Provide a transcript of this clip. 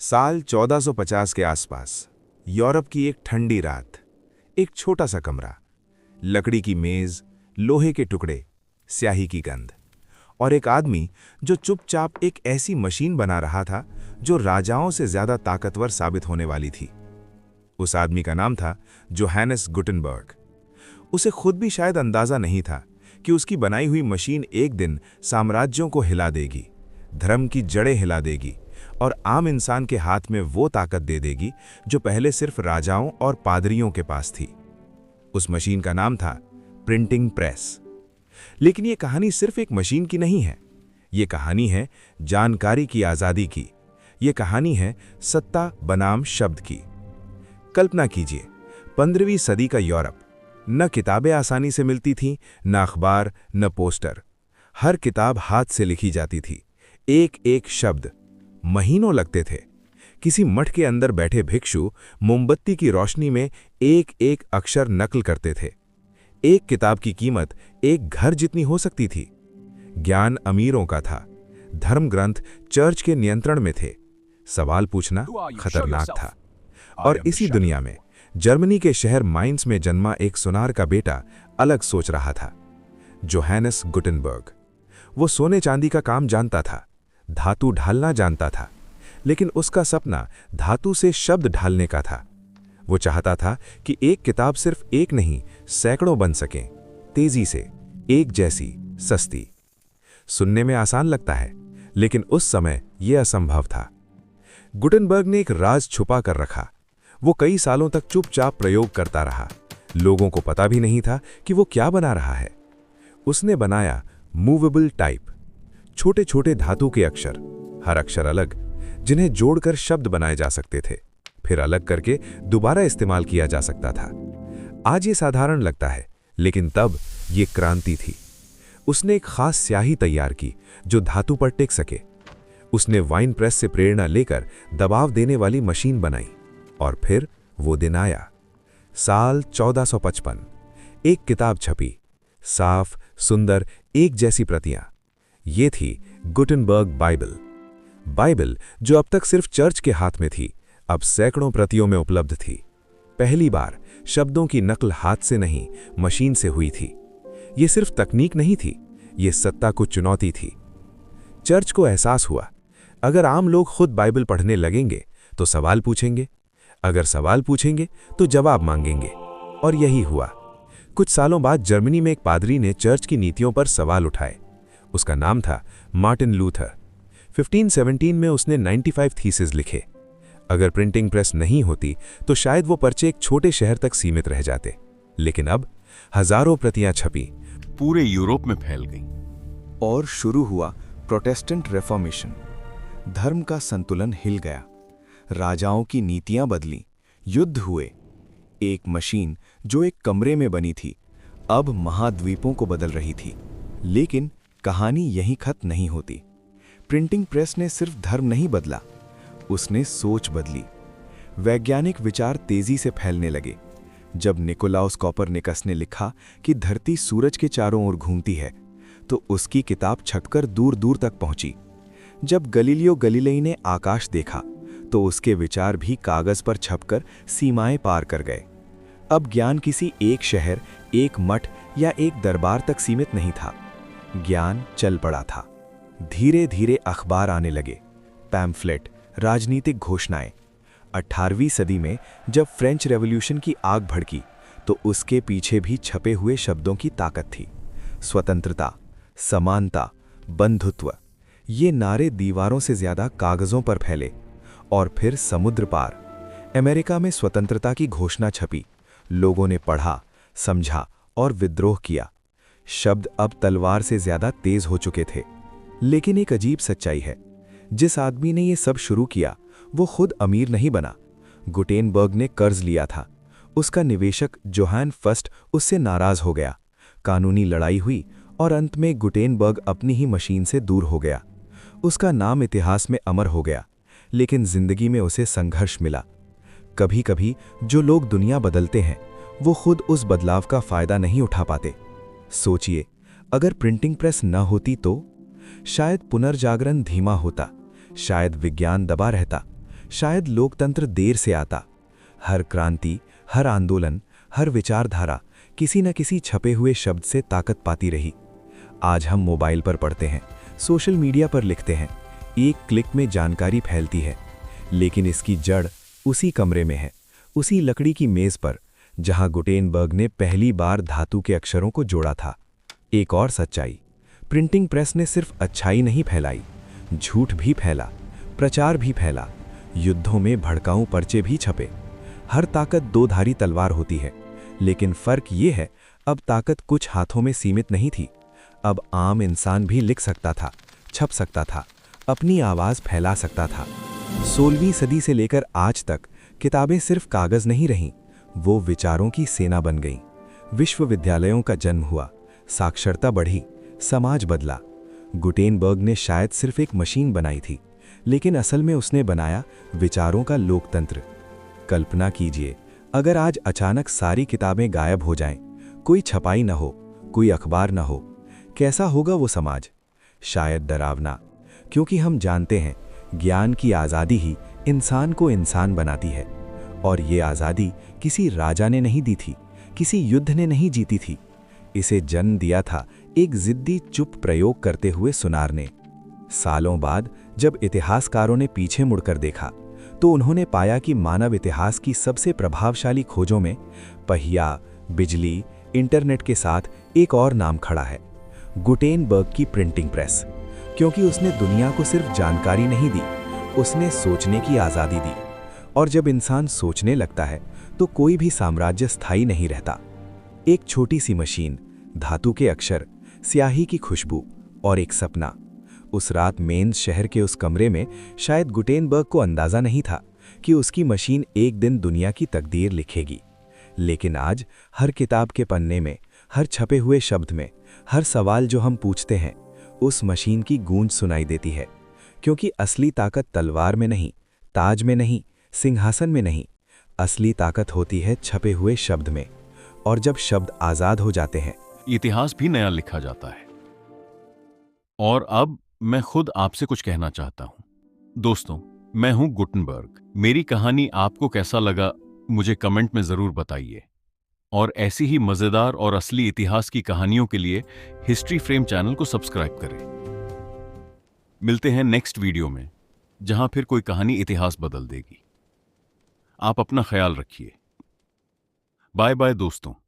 साल 1450 के आसपास यूरोप की एक ठंडी रात। एक छोटा सा कमरा, लकड़ी की मेज, लोहे के टुकड़े, स्याही की गंध और एक आदमी जो चुपचाप एक ऐसी मशीन बना रहा था जो राजाओं से ज्यादा ताकतवर साबित होने वाली थी। उस आदमी का नाम था जोहानस गुटेनबर्ग। उसे खुद भी शायद अंदाजा नहीं था कि उसकी बनाई हुई मशीन एक दिन साम्राज्यों को हिला देगी, धर्म की जड़ें हिला देगी और आम इंसान के हाथ में वो ताकत दे देगी जो पहले सिर्फ राजाओं और पादरियों के पास थी। उस मशीन का नाम था प्रिंटिंग प्रेस। लेकिन ये कहानी सिर्फ एक मशीन की नहीं है। ये कहानी है जानकारी की आज़ादी की। ये कहानी है सत्ता बनाम शब्द की। कल्पना कीजिए, 15वीं सदी का यूरोप। न किताबें आसानी से मिलती थीं, न अखबार, न पोस्टर। हर किताब हाथ से लिखी जाती थी। एक एक शब्द महीनों लगते थे। किसी मठ के अंदर बैठे भिक्षु मोमबत्ती की रोशनी में एक एक अक्षर नकल करते थे। एक किताब की कीमत एक घर जितनी हो सकती थी। ज्ञान अमीरों का था, धर्म ग्रंथ चर्च के नियंत्रण में थे। सवाल पूछना खतरनाक था। और इसी दुनिया में जर्मनी के शहर माइंस में जन्मा एक सुनार का बेटा अलग सोच रहा था, जोहानस गुटेनबर्ग। वो सोने चांदी का काम जानता था, धातु ढालना जानता था, लेकिन उसका सपना धातु से शब्द ढालने का था। वो चाहता था कि एक किताब सिर्फ एक नहीं, सैकड़ों बन सकें, तेजी से, एक जैसी, सस्ती। सुनने में आसान लगता है, लेकिन उस समय यह असंभव था। गुटेनबर्ग ने एक राज छुपा कर रखा। वो कई सालों तक चुपचाप प्रयोग करता रहा। लोगों को पता भी नहीं था कि वो क्या बना रहा है। उसने बनाया मूवेबल टाइप, छोटे छोटे धातु के अक्षर, हर अक्षर अलग, जिन्हें जोड़कर शब्द बनाए जा सकते थे, फिर अलग करके दोबारा इस्तेमाल किया जा सकता था। आज ये साधारण लगता है, लेकिन तब ये क्रांति थी। उसने एक खास स्याही तैयार की जो धातु पर टिक सके। उसने वाइन प्रेस से प्रेरणा लेकर दबाव देने वाली मशीन बनाई। और फिर वो दिन आया, साल 1455। एक किताब छपी, साफ, सुंदर, एक जैसी प्रतियां। ये थी गुटेनबर्ग बाइबल। बाइबल जो अब तक सिर्फ चर्च के हाथ में थी, अब सैकड़ों प्रतियों में उपलब्ध थी। पहली बार शब्दों की नकल हाथ से नहीं, मशीन से हुई थी। ये सिर्फ तकनीक नहीं थी, ये सत्ता को चुनौती थी। चर्च को एहसास हुआ, अगर आम लोग खुद बाइबल पढ़ने लगेंगे तो सवाल पूछेंगे, अगर सवाल पूछेंगे तो जवाब मांगेंगे। और यही हुआ। कुछ सालों बाद जर्मनी में एक पादरी ने चर्च की नीतियों पर सवाल उठाए। उसका नाम था मार्टिन लूथर। 1517 में उसने 95 थीसिस लिखे। अगर प्रिंटिंग प्रेस नहीं होती तो शायद वो पर्चे एक छोटे शहर तक सीमित रह जाते, लेकिन अब हजारों प्रतियां छपी, पूरे यूरोप में फैल गईं। और शुरू हुआ प्रोटेस्टेंट रिफॉर्मेशन। धर्म का संतुलन हिल गया, राजाओं की नीतियां बदली, युद्ध हुए। एक मशीन जो एक कमरे में बनी थी, अब महाद्वीपों को बदल रही थी। लेकिन कहानी यहीं खत्म नहीं होती। प्रिंटिंग प्रेस ने सिर्फ धर्म नहीं बदला, उसने सोच बदली। वैज्ञानिक विचार तेजी से फैलने लगे। जब निकोलाउस कोपरनिकस ने लिखा कि धरती सूरज के चारों ओर घूमती है, तो उसकी किताब छपकर दूर दूर तक पहुंची। जब गलीलियो गलीलेई ने आकाश देखा, तो उसके विचार भी कागज पर छपकर सीमाएं पार कर गए। अब ज्ञान किसी एक शहर, एक मठ या एक दरबार तक सीमित नहीं था। ज्ञान चल पड़ा था। धीरे धीरे अखबार आने लगे, पैम्फलेट, राजनीतिक घोषणाएं। 18वीं सदी में जब फ्रेंच रेवोल्यूशन की आग भड़की, तो उसके पीछे भी छपे हुए शब्दों की ताकत थी। स्वतंत्रता, समानता, बंधुत्व, ये नारे दीवारों से ज्यादा कागजों पर फैले। और फिर समुद्र पार अमेरिका में स्वतंत्रता की घोषणा छपी। लोगों ने पढ़ा, समझा और विद्रोह किया। शब्द अब तलवार से ज्यादा तेज हो चुके थे। लेकिन एक अजीब सच्चाई है, जिस आदमी ने ये सब शुरू किया वो खुद अमीर नहीं बना। गुटेनबर्ग ने कर्ज लिया था। उसका निवेशक जोहान फर्स्ट उससे नाराज हो गया। कानूनी लड़ाई हुई और अंत में गुटेनबर्ग अपनी ही मशीन से दूर हो गया। उसका नाम इतिहास में अमर हो गया, लेकिन जिंदगी में उसे संघर्ष मिला। कभी कभी जो लोग दुनिया बदलते हैं, वो खुद उस बदलाव का फायदा नहीं उठा पाते। सोचिए, अगर प्रिंटिंग प्रेस न होती तो शायद पुनर्जागरण धीमा होता, शायद विज्ञान दबा रहता, शायद लोकतंत्र देर से आता। हर क्रांति, हर आंदोलन, हर विचारधारा किसी न किसी छपे हुए शब्द से ताकत पाती रही। आज हम मोबाइल पर पढ़ते हैं, सोशल मीडिया पर लिखते हैं, एक क्लिक में जानकारी फैलती है, लेकिन इसकी जड़ उसी कमरे में है, उसी लकड़ी की मेज पर, जहां गुटेनबर्ग ने पहली बार धातु के अक्षरों को जोड़ा था। एक और सच्चाई, प्रिंटिंग प्रेस ने सिर्फ अच्छाई नहीं फैलाई, झूठ भी फैला, प्रचार भी फैला, युद्धों में भड़काऊ पर्चे भी छपे। हर ताकत दो धारी तलवार होती है, लेकिन फर्क ये है, अब ताकत कुछ हाथों में सीमित नहीं थी। अब आम इंसान भी लिख सकता था, छप सकता था, अपनी आवाज फैला सकता था। 16वीं सदी से लेकर आज तक किताबें सिर्फ कागज नहीं रहीं, वो विचारों की सेना बन गईं। विश्वविद्यालयों का जन्म हुआ, साक्षरता बढ़ी, समाज बदला। गुटेनबर्ग ने शायद सिर्फ एक मशीन बनाई थी, लेकिन असल में उसने बनाया विचारों का लोकतंत्र। कल्पना कीजिए, अगर आज अचानक सारी किताबें गायब हो जाएं, कोई छपाई न हो, कोई अखबार न हो, कैसा होगा वो समाज? शायद डरावना, क्योंकि हम जानते हैं ज्ञान की आज़ादी ही इंसान को इंसान बनाती है। और ये आज़ादी किसी राजा ने नहीं दी थी, किसी युद्ध ने नहीं जीती थी। इसे जन्म दिया था एक जिद्दी चुप प्रयोग करते हुए सुनार ने। सालों बाद जब इतिहासकारों ने पीछे मुड़कर देखा, तो उन्होंने पाया कि मानव इतिहास की सबसे प्रभावशाली खोजों में पहिया, बिजली, इंटरनेट के साथ एक और नाम खड़ा है, गुटेनबर्ग की प्रिंटिंग प्रेस। क्योंकि उसने दुनिया को सिर्फ जानकारी नहीं दी, उसने सोचने की आज़ादी दी। और जब इंसान सोचने लगता है, तो कोई भी साम्राज्य स्थायी नहीं रहता। एक छोटी सी मशीन, धातु के अक्षर, स्याही की खुशबू और एक सपना। उस रात मेन्स शहर के उस कमरे में शायद गुटेनबर्ग को अंदाजा नहीं था कि उसकी मशीन एक दिन दुनिया की तकदीर लिखेगी। लेकिन आज हर किताब के पन्ने में, हर छपे हुए शब्द में, हर सवाल जो हम पूछते हैं, उस मशीन की गूंज सुनाई देती है। क्योंकि असली ताकत तलवार में नहीं, ताज में नहीं, सिंहासन में नहीं, असली ताकत होती है छपे हुए शब्द में। और जब शब्द आजाद हो जाते हैं, इतिहास भी नया लिखा जाता है। और अब मैं खुद आपसे कुछ कहना चाहता हूं। दोस्तों, मैं हूं गुटेनबर्ग। मेरी कहानी आपको कैसा लगा, मुझे कमेंट में जरूर बताइए। और ऐसी ही मजेदार और असली इतिहास की कहानियों के लिए हिस्ट्री फ्रेम चैनल को सब्सक्राइब करें। मिलते हैं नेक्स्ट वीडियो में, जहां फिर कोई कहानी इतिहास बदल देगी। आप अपना ख्याल रखिए। बाय बाय दोस्तों।